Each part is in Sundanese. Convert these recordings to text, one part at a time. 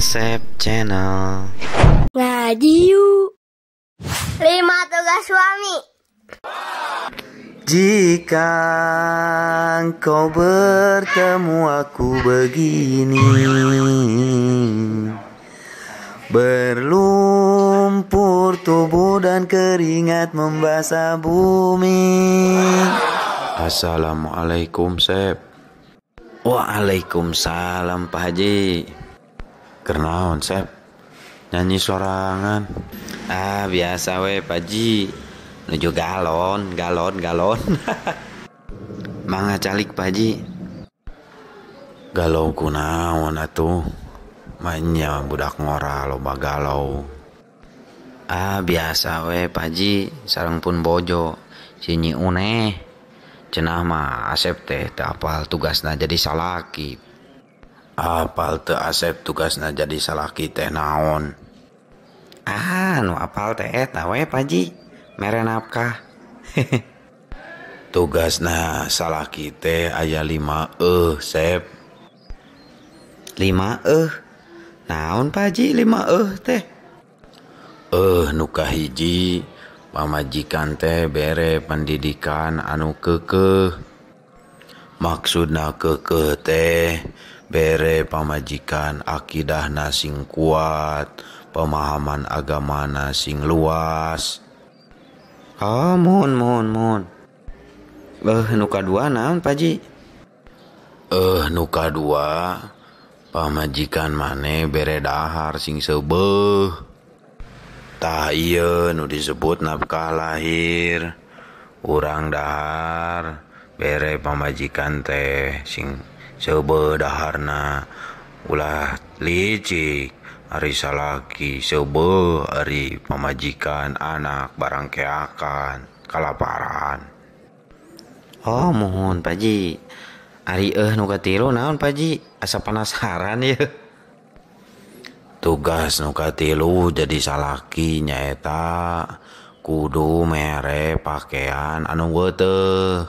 Asep Channel. Ngaji yuk. 5 tugas suami. Jika engkau bertemu aku begini, berlumpur tubuh dan keringat membasah bumi. Assalamualaikum, Sep. Waalaikumsalam, Pak Haji. Kernaon, Sep? Nyanyi sorangan. Biasa we, Pak Haji. Nuju galon. Mangga calik, Pak Haji. Galau kunaon atuh? Mainnya budak ngora loba galau. Biasa we, Pak Haji. Sareng pun bojo. Sinyi uneh. Cenah mah Asep teh apal tugasna jadi salaki. Apal teu Asep tugasna jadi salaki teh naon? Nu apal teh eta we, Pak Haji. Mere nafkah. Tugasna salaki teh aya 5 Sep. 5 naon, Pak Haji, 5 teh? Nu kahiji, pamajikan teh bere pendidikan anu keukeuh. Maksudna keukeuh teh bere pamajikan akidahna sing kuat, pemahaman agamana sing luas. Mun. Nu kadua naon, Pak Haji? Nu kadua, pamajikan maneh bere dahar sing seubeuh. Tah ieu nu disebut nafkah lahir. Urang dahar bere pamajikan teh sing seubeuh daharna. Ulah licik ari salaki seubeuh ari pamajikan anak barang keakan kalaparan. Mohon, Pak Haji. Ari nu katilu naon, Pak Haji? Asa penasaran ye. Tugas nu katilu jadi salaki nyaeta kudu mere pakaian anu weuteuh.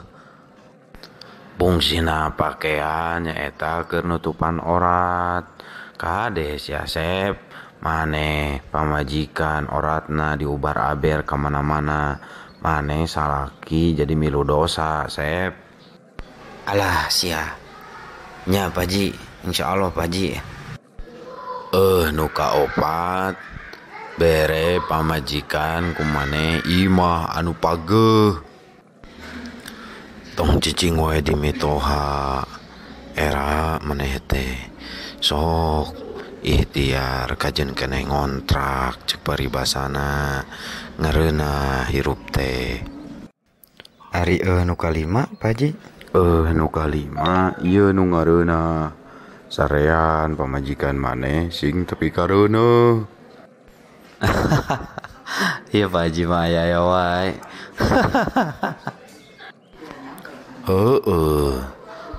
Fungsina pakaian nyaeta keur nutupan orat. Kades ya, Sep. Maneh pamajikan oratna diubar aber ka mana-mana. Maneh salaki jadi milu dosa, Sep. Alah sia. Nya, Pak Haji. Insyaallah, Pak Haji. Nu kaopat, bere pamajikan kumane imah anu pageuh. Tong cicing wae di mitoha. Era maneh teh sok ikhtiar kajen keneh ngontrak cek paribasana ngareuna hirup teh. Ari nu kalima, Pak Haji? Nu kalima ieu nu ngareuna sarean pamajikan maneh sing tepi kareuneuh. Iya, Pak Haji mah aya wae.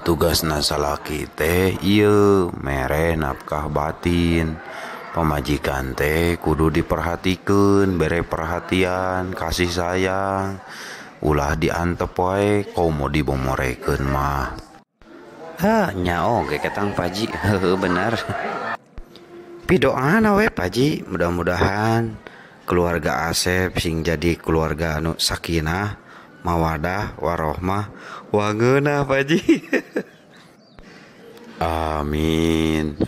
Tugasna salaki teh ieu mere nafkah batin. Pamajikan teh kudu diperhatikeun, bere perhatian, kasih sayang. Ulah diantep wae komo dibomorekeun mah. Nya oge ketang, Pak Haji. Benar. Pidoana we, Pak Haji, mudah-mudahan keluarga Asep sing jadi keluarga anu sakinah, mawadah, warohmah, wangeunah, Pak Haji. Amin.